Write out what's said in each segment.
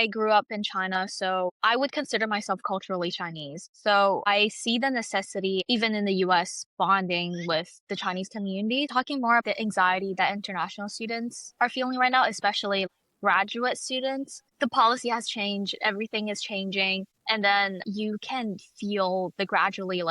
I grew up in China, so I would consider myself culturally Chinese. So I see the necessity, even in the US, bonding with the Chinese community, talking more about the anxiety that international students are feeling right now, especially graduate students. The policy has changed, everything is changing, and then you can feel the gradually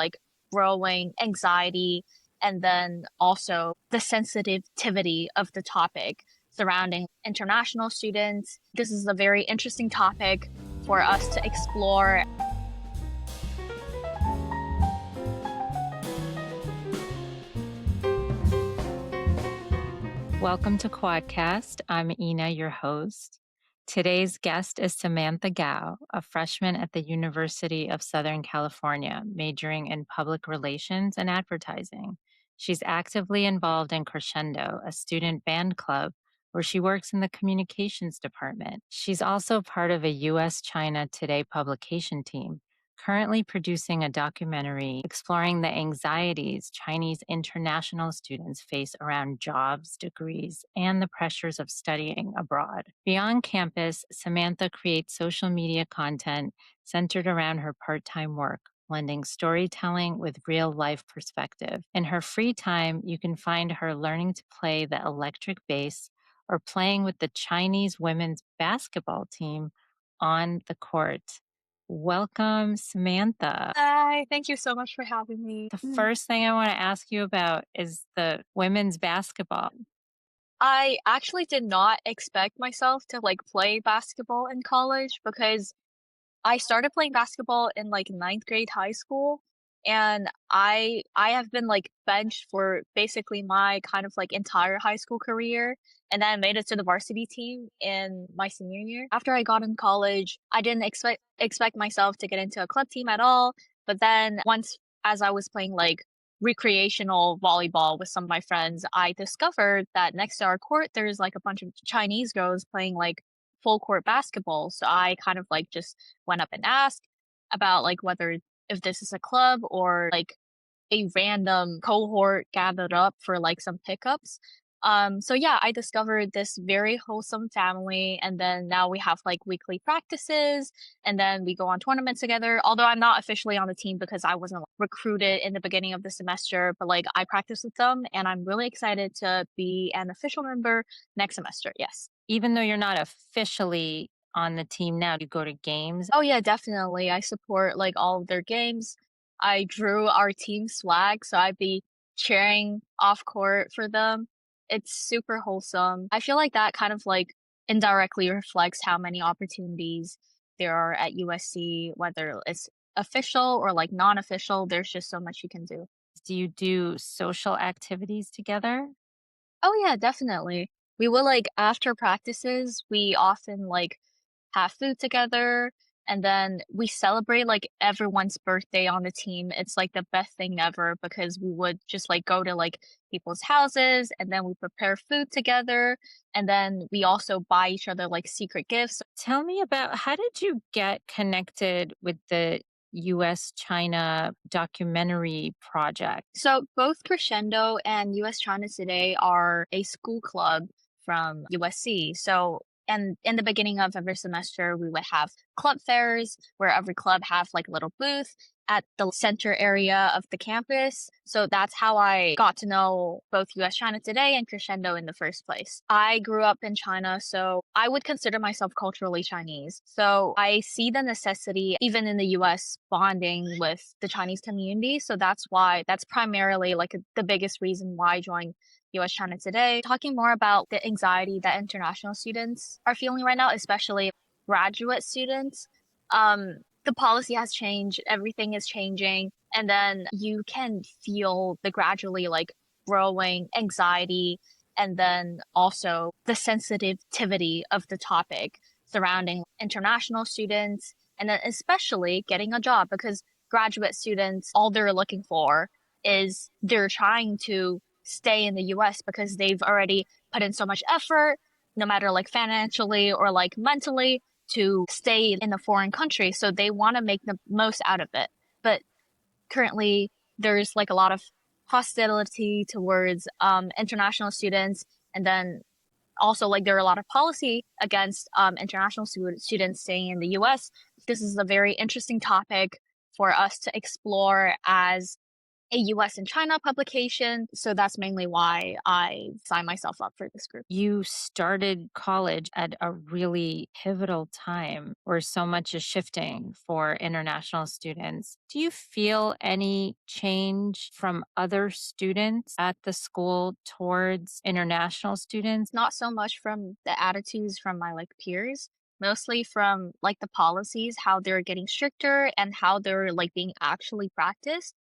growing anxiety and then also the sensitivity of the topic surrounding international students. This is a very interesting topic for us to explore. Welcome to Quadcast. I'm Ina, your host. Today's guest is Samantha Gao, a freshman at the University of Southern California, majoring in public relations and advertising. She's actively involved in Crescendo, a student band club where she works in the communications department. She's also part of a US-China Today publication team, currently producing a documentary exploring the anxieties Chinese international students face around jobs, degrees, and the pressures of studying abroad. Beyond campus, Samantha creates social media content centered around her part-time work, blending storytelling with real-life perspective. In her free time, you can find her learning to play the electric bass or playing with the Chinese women's basketball team on the court. Welcome, Samantha. Hi, thank you so much for having me. The first thing I want to ask you about is the women's basketball. I actually did not expect myself to play basketball in college because I started playing basketball in ninth grade high school, and I have been benched for basically my kind of entire high school career, and then made it to the varsity team in my senior year. After I got in college, I didn't expect myself to get into a club team at all, but then once as I was playing recreational volleyball with some of my friends, I discovered that next to our court there's a bunch of Chinese girls playing full court basketball. So I kind of just went up and asked about whether if this is a club or a random cohort gathered up for some pickups. So yeah, I discovered this very wholesome family, and then now we have weekly practices, and then we go on tournaments together. Although I'm not officially on the team because I wasn't recruited in the beginning of the semester, but I practice with them, and I'm really excited to be an official member next semester. Yes. Even though you're not officially on the team now, you go to games. Oh yeah, definitely. I support all of their games. I drew our team swag, so I'd be cheering off court for them. It's super wholesome. I feel like that kind of indirectly reflects how many opportunities there are at USC, whether it's official or non-official. There's just so much you can do. Do you do social activities together? Oh yeah, definitely. We will after practices, we often have food together, and then we celebrate everyone's birthday on the team. It's the best thing ever because we would just go to people's houses, and then we prepare food together, and then we also buy each other secret gifts. Tell me about how did you get connected with the US China documentary project? So both Crescendo and US China Today are a school club from USC. So and in the beginning of every semester, we would have club fairs where every club have a little booth at the center area of the campus. So that's how I got to know both US China Today and Crescendo in the first place. I grew up in China, so I would consider myself culturally Chinese. So I see the necessity, even in the US, bonding with the Chinese community. So that's primarily the biggest reason why I joined US China Today, talking more about the anxiety that international students are feeling right now, especially graduate students. The policy has changed, everything is changing, and then you can feel the gradually growing anxiety and then also the sensitivity of the topic surrounding international students, and then especially getting a job because graduate students, all they're looking for is they're trying to stay in the US because they've already put in so much effort, no matter financially or mentally, to stay in a foreign country. So they want to make the most out of it. But currently, there's a lot of hostility towards international students, and then also like there are a lot of policy against international students staying in the US. This is a very interesting topic for us to explore as a US and China publication. So that's mainly why I signed myself up for this group. You started college at a really pivotal time where so much is shifting for international students. Do you feel any change from other students at the school towards international students? Not so much from the attitudes from my like peers, mostly from like the policies, how they're getting stricter and how they're like being actually practiced.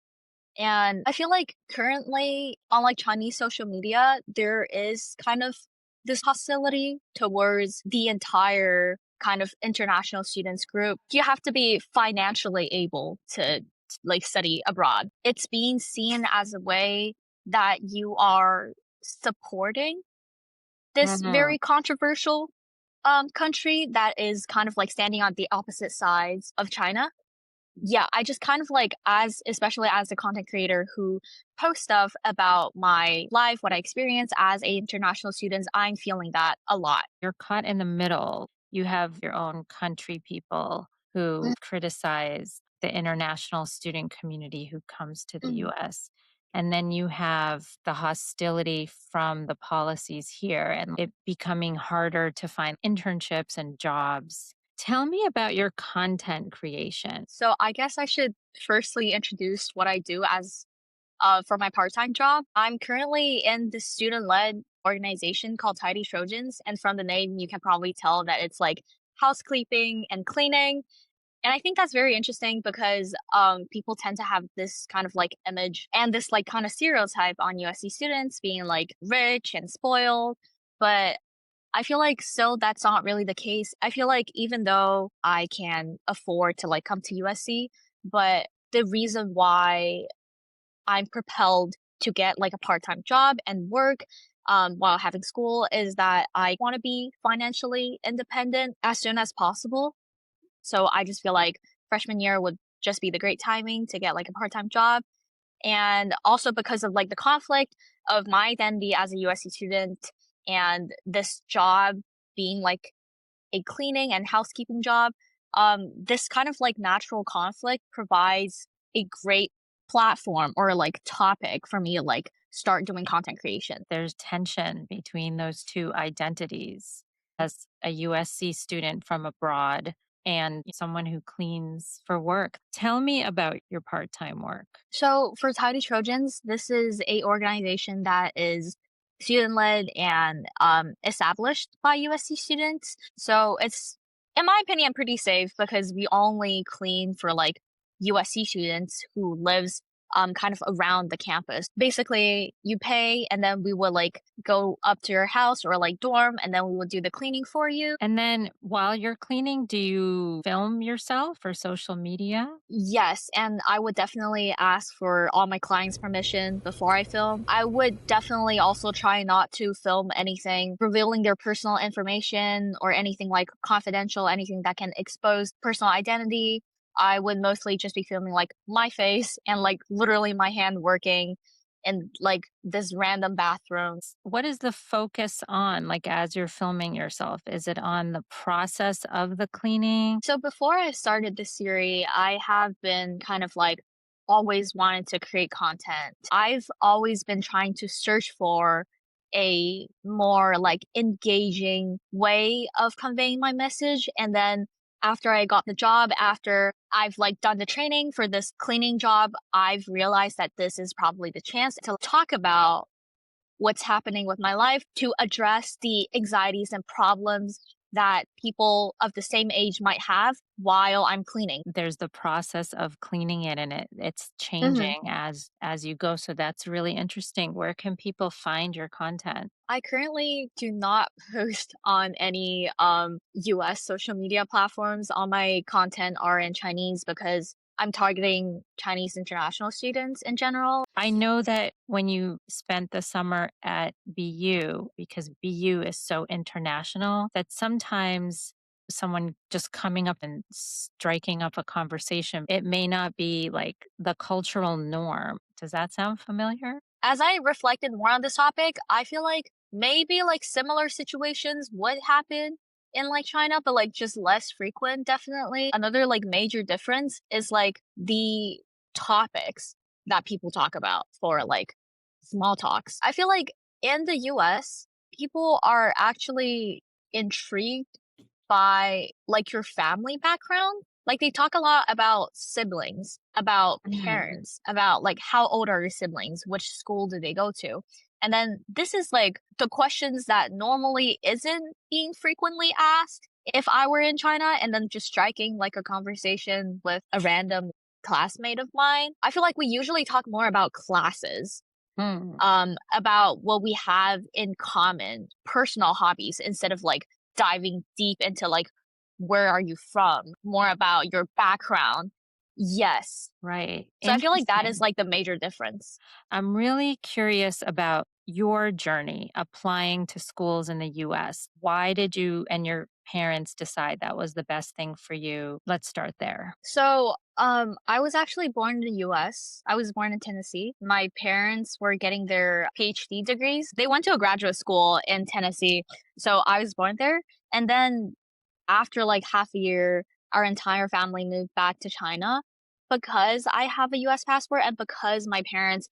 And I feel like currently on like Chinese social media, there is kind of this hostility towards the entire kind of international students group. You have to be financially able to like study abroad. It's being seen as a way that you are supporting this Mhm. very controversial country that is kind of like standing on the opposite sides of China. Yeah, I just kind of like as especially as a content creator who posts stuff about my life, what I experience as a international student, I'm feeling that a lot. You're caught in the middle. You have your own country people who criticize the international student community who comes to the Mhm. US. And then you have the hostility from the policies here and it becoming harder to find internships and jobs. Tell me about your content creation. So I guess I should firstly introduce what I do as for my part-time job. I'm currently in the student-led organization called Tidy Trojans, and from the name you can probably tell that it's like housekeeping and cleaning. And I think that's very interesting because people tend to have this kind of like image and this like kind of stereotype on USC students being like rich and spoiled. But I feel like so that's not really the case. I feel like even though I can afford to like come to USC, but the reason why I'm propelled to get like a part-time job and work while having school is that I want to be financially independent as soon as possible. So I just feel like freshman year would just be the great timing to get like a part-time job. And also because of like the conflict of my identity as a USC student and this job being like a cleaning and housekeeping job, this kind of like natural conflict provides a great platform or like topic for me to like start doing content creation. There's tension between those two identities as a USC student from abroad and someone who cleans for work. Tell me about your part time work. So for Tidy Trojans, this is a organization that is student led and established by USC students. So it's, in my opinion, pretty safe because we only clean for like USC students who lives kind of around the campus. Basically, you pay and then we will like go up to your house or like dorm and then we will do the cleaning for you. And then while you're cleaning, do you film yourself for social media? Yes, and I would definitely ask for all my clients' permission before I film. I would definitely also try not to film anything revealing their personal information or anything like confidential, anything that can expose personal identity. I would mostly just be filming like my face and like literally my hand working in like this random bathroom. What is the focus on, like as you're filming yourself? Is it on the process of the cleaning? So before I started this series, I have been kind of like always wanted to create content. I've always been trying to search for a more like engaging way of conveying my message. And then after I got the job, after I've like done the training for this cleaning job, I've realized that this is probably the chance to talk about what's happening with my life, to address the anxieties and problems that people of the same age might have while I'm cleaning. There's the process of cleaning it and it's Mhm. changing as you go. So that's really interesting. Where can people find your content? I currently do not post on any US social media platforms. All my content are in Chinese because I'm targeting Chinese international students in general. I know that when you spent the summer at BU, because BU is so international, that sometimes someone just coming up and striking up a conversation, it may not be like the cultural norm. Does that sound familiar? As I reflected more on this topic, I feel like maybe like similar situations would happen in like China, but like just less frequent, definitely. Another like major difference is like the topics that people talk about for like small talks. I feel like in the US, people are actually intrigued by like your family background. Like they talk a lot about siblings, about Mm, parents, about like how old are your siblings, which school do they go to. And then this is like the questions that normally isn't being frequently asked if I were in China, and then just striking like a conversation with a random classmate of mine. I feel like we usually talk more about classes, mm, about what we have in common, personal hobbies, instead of like diving deep into like where are you from, more about your background. Yes. right. So I feel like that is Interesting. like the major difference. I'm really curious about your journey applying to schools in the US. Why did you and your parents decide that was the best thing for you? Let's start there. So, I was actually born in the US. I was born in Tennessee. My parents were getting their PhD degrees. They went to a graduate school in Tennessee. So I was born there. And then after like half a year, our entire family moved back to China because I have a US passport and because my parents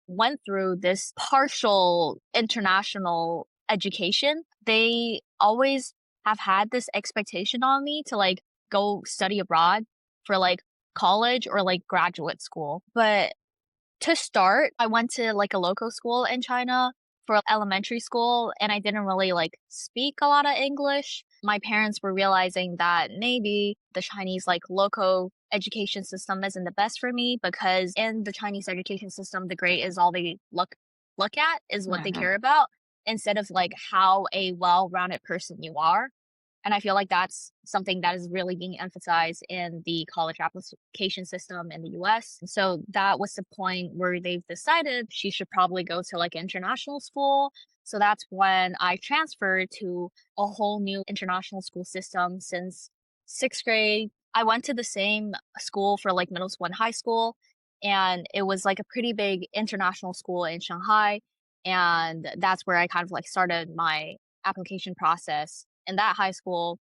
went through this partial international education. They always have had this expectation on me to like go study abroad for like college or like graduate school. But to start, I went to like a local school in China for elementary school, and I didn't really like speak a lot of English. My parents were realizing that maybe the Chinese like local education system isn't the best for me, because in the Chinese education system, the grade is all they look at, is what they Uh-huh. care about, instead of like how a well-rounded person you are. And I feel like that's something that is really being emphasized in the college application system in the US. So that was the point where they've decided she should probably go to like international school. So that's when I transferred to a whole new international school system since sixth grade. I went to the same school for like middle school and high school. And it was like a pretty big international school in Shanghai. And that's where I kind of like started my application process in that high school,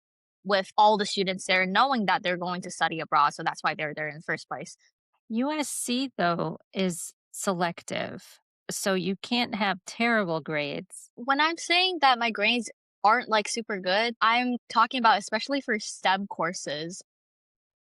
with all the students there knowing that they're going to study abroad. So that's why they're there in the first place. USC, though, is selective. So you can't have terrible grades. When I'm saying that my grades aren't like super good, I'm talking about especially for STEM courses,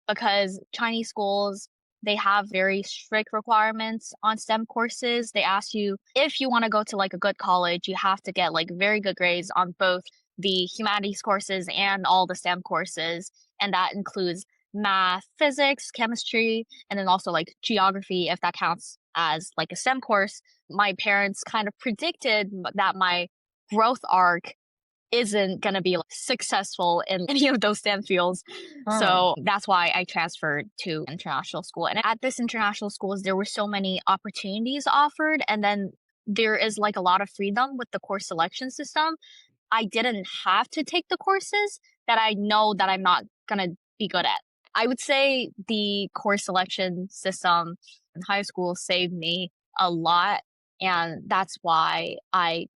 because Chinese schools, they have very strict requirements on STEM courses. They ask you, if you want to go to like a good college, you have to get like very good grades on both the humanities courses and all the STEM courses. And that includes math, physics, chemistry, and then also like geography, if that counts as like a STEM course. My parents kind of predicted that my growth arc isn't going to be like, successful in any of those STEM fields. Mm, So that's why I transferred to international school. And at this international schools, there were so many opportunities offered. And then there is like a lot of freedom with the course selection system. I didn't have to take the courses that I know that I'm not going to be good at. I would say the course selection system in high school saved me a lot. And that's why I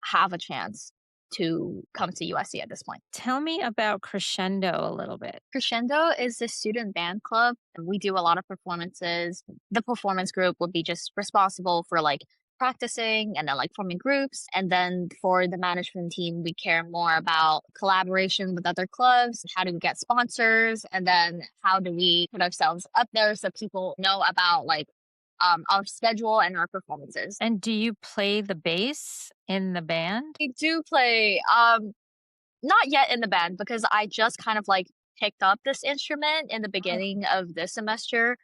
have a chance to come to USC at this point. Tell me about Crescendo a little bit. Crescendo is the student band club. We do a lot of performances. The performance group would be just responsible for like practicing and then like forming groups. And then for the management team, we care more about collaboration with other clubs. How do we get sponsors? And then how do we put ourselves up there so people know about like our schedule and our performances. And do you play the bass in the band? I do play not yet in the band, because I just kind of like picked up this instrument in the Oh, beginning of this semester.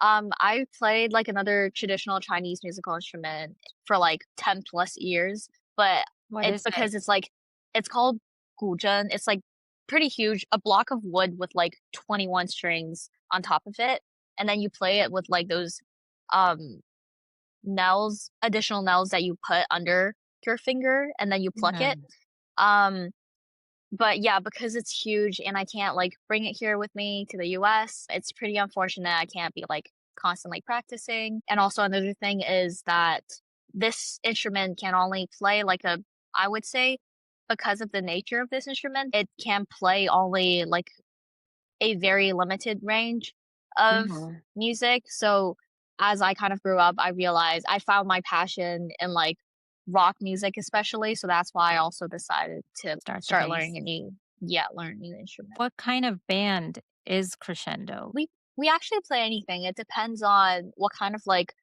I played like another traditional Chinese musical instrument for like 10 plus years, but what it's is it? because it's like, it's called guzheng. It's like pretty huge, a block of wood with like 21 strings on top of it. And then you play it with like those um nails, additional nails that you put under your finger, and then you pluck Yeah. it. Um, but yeah, because it's huge and I can't like bring it here with me to the US, it's pretty unfortunate I can't be like constantly practicing. And also another thing is that this instrument can only play like a I would say because of the nature of this instrument, it can play only like a very limited range of Mhm. music. So as I kind of grew up, I realized I found my passion in like rock music especially. So that's why I also decided to Start the start bass. learning a new yeah, learn a new instrument. What kind of band is Crescendo? We actually play anything. It depends on what kind of like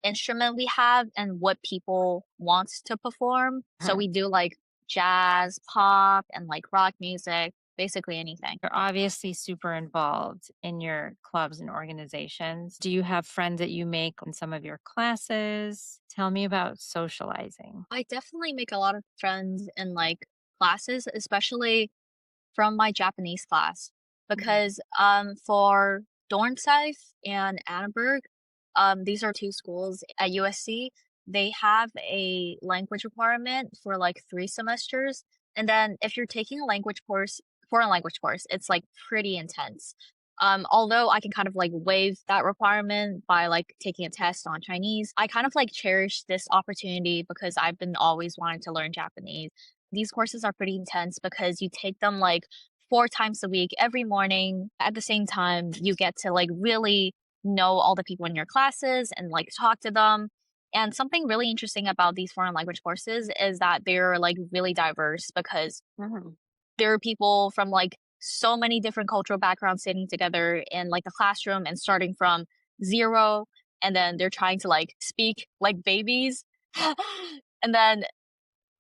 instrument we have and what people want to perform. So Mhm. we do like jazz, pop, and like rock music, basically anything. You're obviously super involved in your clubs and organizations. Do you have friends that you make in some of your classes? Tell me about socializing. I definitely make a lot of friends in like classes, especially from my Japanese class Mhm. because for Dornsife and Annenberg, these are two schools at USC. They have a language requirement for like 3 semesters. And then if you're taking a language course, foreign language course, it's like pretty intense. Although I can kind of like waive that requirement by like taking a test on Chinese, I kind of like cherish this opportunity because I've been always wanting to learn Japanese. These courses are pretty intense because you take them like 4 times a week, every morning. At the same time, you get to like really know all the people in your classes and like talk to them. And something really interesting about these foreign language courses is that they're like really diverse because Mhm. there are people from like so many different cultural backgrounds sitting together in like the classroom and starting from zero. And then they're trying to like speak like babies. And then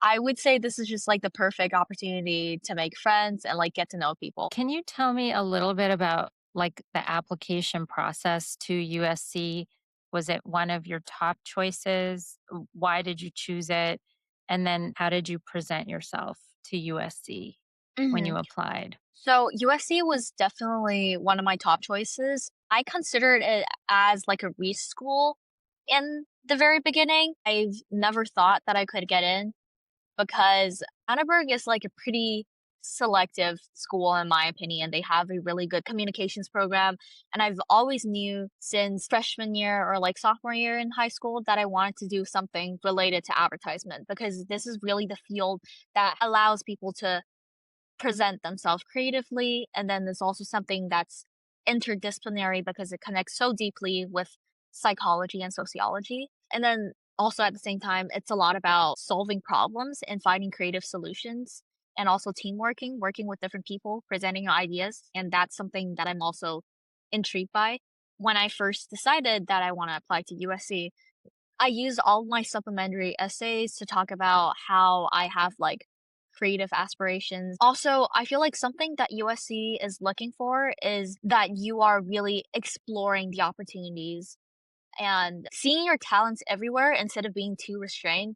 I would say this is just like the perfect opportunity to make friends and like get to know people. Can you tell me a little bit about like the application process to USC? Was it one of your top choices? Why did you choose it? And then how did you present yourself to USC when hmm you applied? So USC was definitely one of my top choices. I considered it as like a reach school in the very beginning. I've never thought that I could get in because Annenberg is like a pretty selective school in my opinion. They have a really good communications program and I've always knew since freshman year or like sophomore year in high school that I wanted to do something related to advertisement because this is really the field that allows people to present themselves creatively. And then there's also something that's interdisciplinary because it connects so deeply with psychology and sociology. And then also at the same time, it's a lot about solving problems and finding creative solutions and also teamworking, working with different people, presenting your ideas. And that's something that I'm also intrigued by. When I first decided that I want to apply to USC, I use all my supplementary essays to talk about how I have like creative aspirations. Also, I feel like something that USC is looking for is that you are really exploring the opportunities and seeing your talents everywhere instead of being too restrained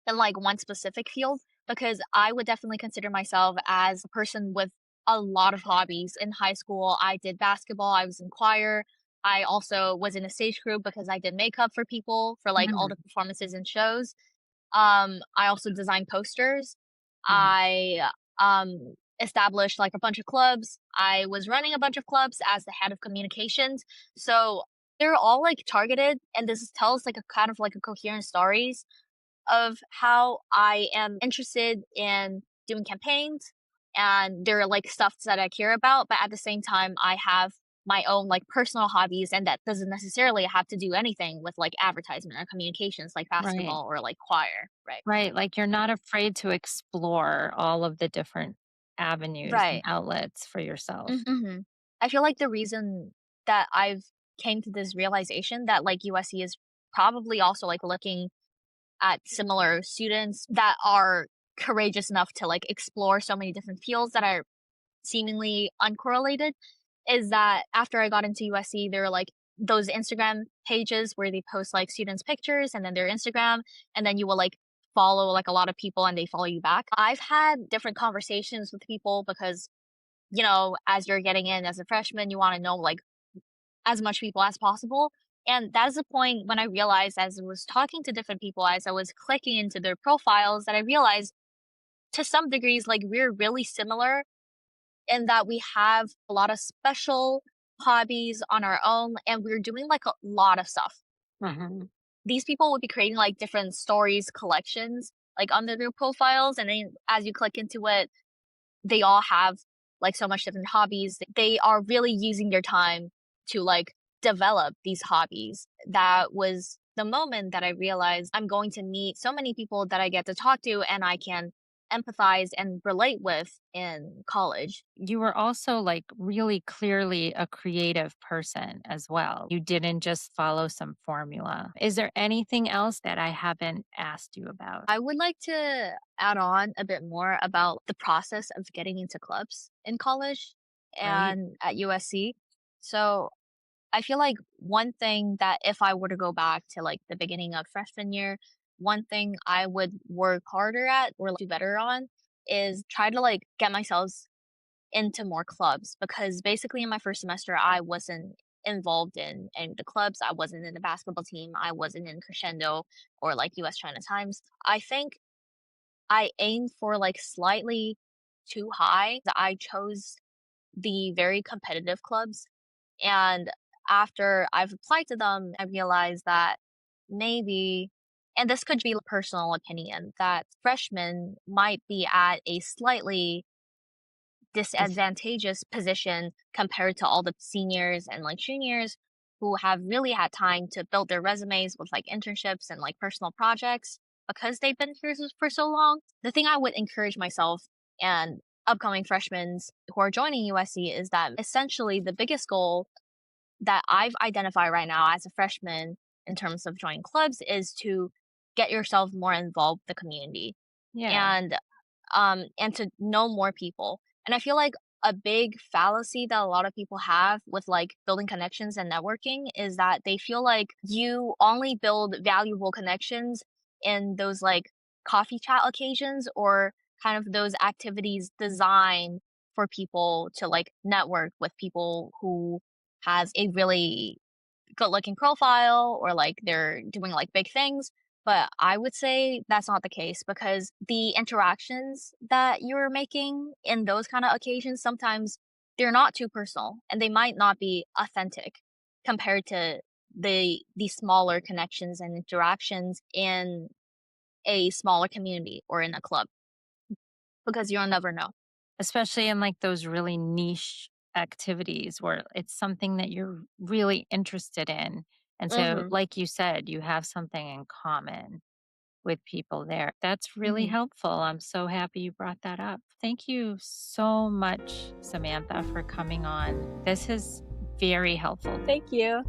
in like one specific field. Because I would definitely consider myself as a person with a lot of hobbies. In high school, I did basketball, I was in choir. I also was in a stage group because I did makeup for people for like all the Mhm. performances and shows. I also designed posters. Mhm. I established like a bunch of clubs. I was running a bunch of clubs as the head of communications. So they're all like targeted and this tells like a kind of like a coherent stories of how I am interested in doing campaigns and there are like stuff that I care about, but at the same time I have my own like personal hobbies and that doesn't necessarily have to do anything with like advertisement or communications like Right. basketball or like choir, right? Right. Like you're not afraid to explore all of the different avenues and Right. outlets for yourself. hmm I feel like the reason that I've came to this realization that like USC is probably also like looking at similar students that are courageous enough to like explore so many different fields that are seemingly uncorrelated is that after I got into USC, there were like those Instagram pages where they post like students' pictures and then their Instagram, and then you will like follow like a lot of people and they follow you back. I've had different conversations with people because, as you're getting in as a freshman, you want to know like as much people as possible. And that is the point when I realized as I was talking to different people, as I was clicking into their profiles, that I realized to some degrees, like we're really similar in that we have a lot of special hobbies on our own and we're doing like a lot of stuff. Mhm. These people would be creating like different stories, collections. like under their profiles. And then as you click into it, they all have like so much different hobbies. They are really using their time to like develop these hobbies. That was the moment that I realized I'm going to meet so many people that I get to talk to and I can empathize and relate with in college. You were also like really clearly a creative person as well. You didn't just follow some formula. Is there anything else that I haven't asked you about? I would like to add on a bit more about the process of getting into clubs in college Right? and at USC. So I feel like one thing that if I were to go back to like the beginning of freshman year, one thing I would work harder at or do better on is try to like get myself into more clubs because basically in my first semester I wasn't involved in any of the clubs. I wasn't in the basketball team. I wasn't in Crescendo or like US China Times. I think I aimed for like slightly too high. I chose the very competitive clubs, and after I've applied to them, I realized that maybe, and this could be a personal opinion, that freshmen might be at a slightly Dis- disadvantageous position compared to all the seniors and like juniors who have really had time to build their resumes with like internships and like personal projects because they've been here for so long. The thing I would encourage myself and upcoming freshmen who are joining USC is that essentially the biggest goal that I've identified right now as a freshman in terms of joining clubs is to get yourself more involved with the community yeah. and to know more people. And I feel like a big fallacy that a lot of people have with like building connections and networking is that they feel like you only build valuable connections in those like coffee chat occasions or kind of those activities designed for people to like network with people who has a really good looking profile or like they're doing like big things. But I would say that's not the case because the interactions that you're making in those kind of occasions, sometimes they're not too personal and they might not be authentic compared to the smaller connections and interactions in a smaller community or in a club because you'll never know. Especially in like those really niche activities where it's something that you're really interested in. And so, Mhm. like you said, you have something in common with people there. That's really Mhm. helpful. I'm so happy you brought that up. Thank you so much, Samantha, for coming on. This is very helpful. Thank you.